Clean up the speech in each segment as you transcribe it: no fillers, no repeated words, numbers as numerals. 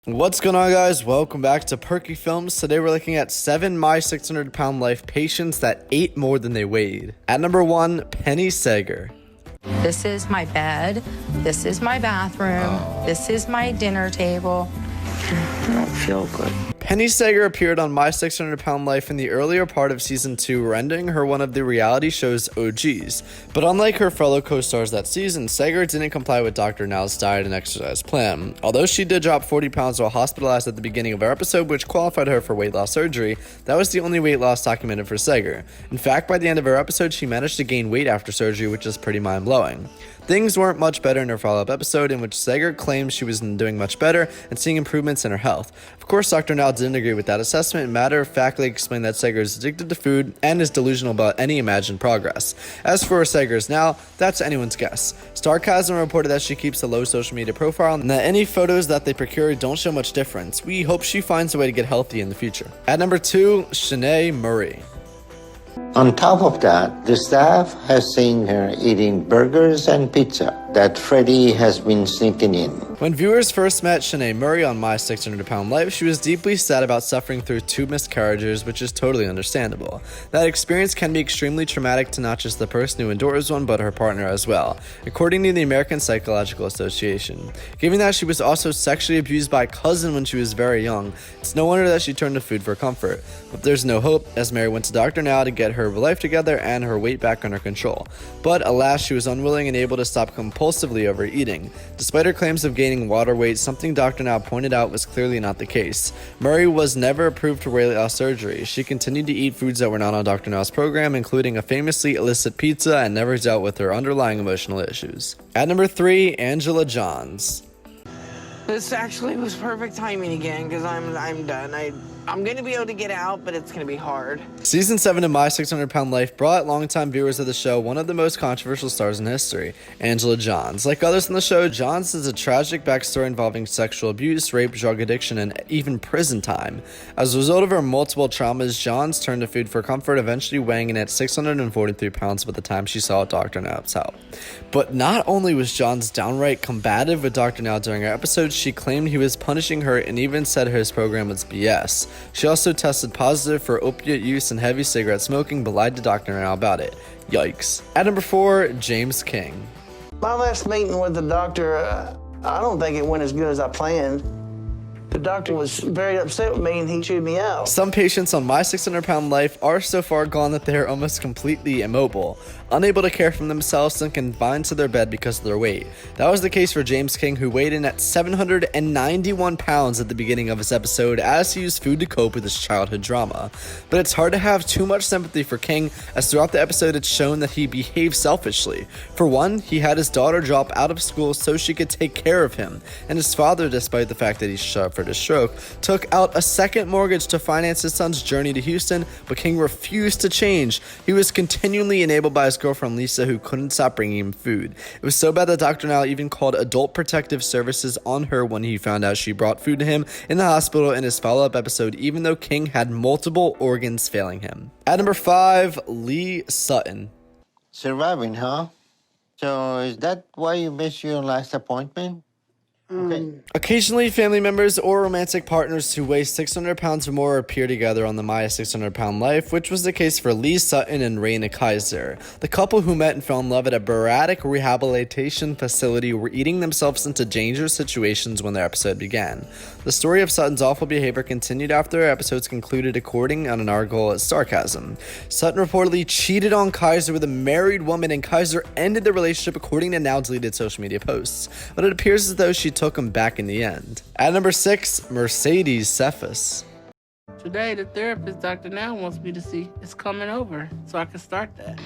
What's going on, guys? Welcome back to Perky Films. Today we're looking at 7 My 600 Pound Life patients that ate more than they weighed. At number 1, Penny Sager. This is my bed. This is my bathroom. This is my dinner table. I don't feel good. Penny Sager appeared on My 600 Pound Life in the earlier part of season 2, rendering her one of the reality show's OGs. But unlike her fellow co-stars that season, Sager didn't comply with Dr. Now's diet and exercise plan. Although she did drop 40 pounds while hospitalized at the beginning of our episode, which qualified her for weight loss surgery, that was the only weight loss documented for Sager. In fact, by the end of our episode, she managed to gain weight after surgery, which is pretty mind-blowing. Things weren't much better in her follow-up episode, in which Sager claimed she was doing much better and seeing improvements in her health. Of course, Dr. Now didn't agree with that assessment and matter-of-factly explained that Sager is addicted to food and is delusional about any imagined progress. As for Sager's Now, that's anyone's guess. Starcasm reported that she keeps a low social media profile and that any photos that they procure don't show much difference. We hope she finds a way to get healthy in the future. At number 2, Shanae Murray. On top of that, the staff has seen her eating burgers and pizza that Freddie has been sneaking in. When viewers first met Shanae Murray on My 600 Pound Life, she was deeply sad about suffering through 2 miscarriages, which is totally understandable. That experience can be extremely traumatic to not just the person who endures one, but her partner as well, according to the American Psychological Association. Given that she was also sexually abused by a cousin when she was very young, it's no wonder that she turned to food for comfort. But there's no hope, as Mary went to Dr. Now to get her life together and her weight back under control. But alas, she was unwilling and able to stop compulsively overeating. Despite her claims of gaining water weight, something Dr. Now pointed out was clearly not the case. Murray was never approved for weight loss surgery. She continued to eat foods that were not on Dr. Now's program, including a famously illicit pizza, and never dealt with her underlying emotional issues. At number 3, Angela Johns. This actually was perfect timing again because I'm done. I'm going to be able to get out, but it's going to be hard. Season 7 of My 600 Pound Life brought longtime viewers of the show one of the most controversial stars in history, Angela Johns. Like others on the show, Johns has a tragic backstory involving sexual abuse, rape, drug addiction, and even prison time. As a result of her multiple traumas, Johns turned to food for comfort, eventually weighing in at 643 pounds by the time she saw Dr. Now's help. But not only was Johns downright combative with Dr. Now during our episodes, she claimed he was punishing her and even said his program was BS. She also tested positive for opiate use and heavy cigarette smoking, but lied to Dr. Now about it. Yikes. At number 4, James King. My last meeting with the doctor, I don't think it went as good as I planned. The doctor was very upset with me and he chewed me out. Some patients on My 600 Pound Life are so far gone that they are almost completely immobile, unable to care for themselves and confined to their bed because of their weight. That was the case for James King, who weighed in at 791 pounds at the beginning of his episode as he used food to cope with his childhood drama. But it's hard to have too much sympathy for King, as throughout the episode it's shown that he behaved selfishly. For one, he had his daughter drop out of school so she could take care of him, and his father, despite the fact that he suffered a stroke, took out a second mortgage to finance his son's journey to Houston, but King refused to change. He was continually enabled by his girlfriend Lisa, who couldn't stop bringing him food. It was so bad that Dr. Now even called Adult Protective Services on her when he found out she brought food to him in the hospital in his follow-up episode, even though King had multiple organs failing him. At number 5, Lee Sutton. Surviving, huh? So is that why you missed your last appointment? Okay. Occasionally, family members or romantic partners who weigh 600 pounds or more appear together on the My 600 Pound Life, which was the case for Lee Sutton and Raina Kaiser. The couple who met and fell in love at a bariatric rehabilitation facility were eating themselves into dangerous situations when their episode began. The story of Sutton's awful behavior continued after their episodes concluded, according on an article at Sarcasm. Sutton reportedly cheated on Kaiser with a married woman, and Kaiser ended the relationship according to now deleted social media posts. But it appears as though she took him back in the end. At number 6, Mercedes Cephas. Today, the therapist Dr. Now wants me to see is coming over, so I can start that.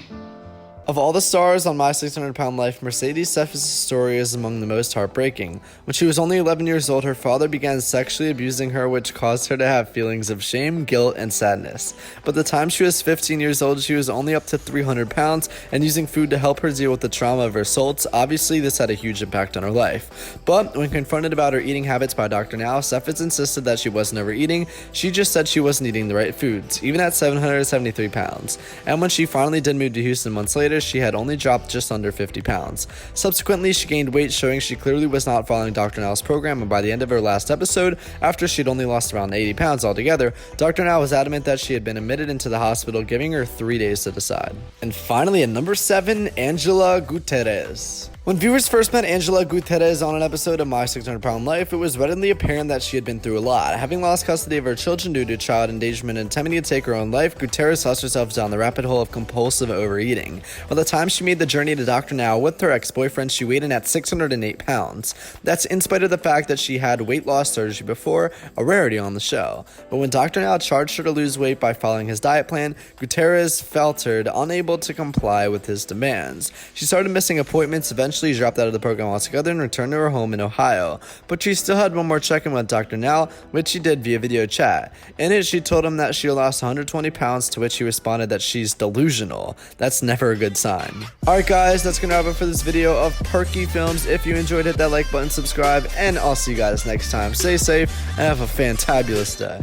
Of all the stars on My 600 Pound Life, Mercedes Cephas' story is among the most heartbreaking. When she was only 11 years old, her father began sexually abusing her, which caused her to have feelings of shame, guilt, and sadness. By the time she was 15 years old, she was only up to 300 pounds and using food to help her deal with the trauma of her assaults. Obviously, this had a huge impact on her life. But when confronted about her eating habits by Dr. Now, Cephas insisted that she wasn't overeating. She just said she wasn't eating the right foods, even at 773 pounds. And when she finally did move to Houston months later, later, she had only dropped just under 50 pounds. Subsequently, she gained weight, showing she clearly was not following Dr. Now's program, and by the end of her last episode, after she'd only lost around 80 pounds altogether, Dr. Now was adamant that she had been admitted into the hospital, giving her 3 days to decide. And finally, at number 7, Angela Gutierrez. When viewers first met Angela Gutierrez on an episode of My 600 Pound Life, it was readily apparent that she had been through a lot. Having lost custody of her children due to child endangerment and attempting to take her own life, Gutierrez tossed herself down the rabbit hole of compulsive overeating. By the time she made the journey to Dr. Now with her ex-boyfriend, she weighed in at 608 pounds. That's in spite of the fact that she had weight loss surgery before, a rarity on the show. But when Dr. Now charged her to lose weight by following his diet plan, Gutierrez faltered, unable to comply with his demands. She started missing appointments, eventually dropped out of the program altogether and returned to her home in Ohio. But she still had one more check-in with Dr. Now, which she did via video chat. In it, she told him that she lost 120 pounds, to which he responded that she's delusional. That's never a good sign. Alright guys, that's gonna wrap it for this video of Perky Films. If you enjoyed, hit that like button, subscribe, and I'll see you guys next time. Stay safe and have a fantabulous day.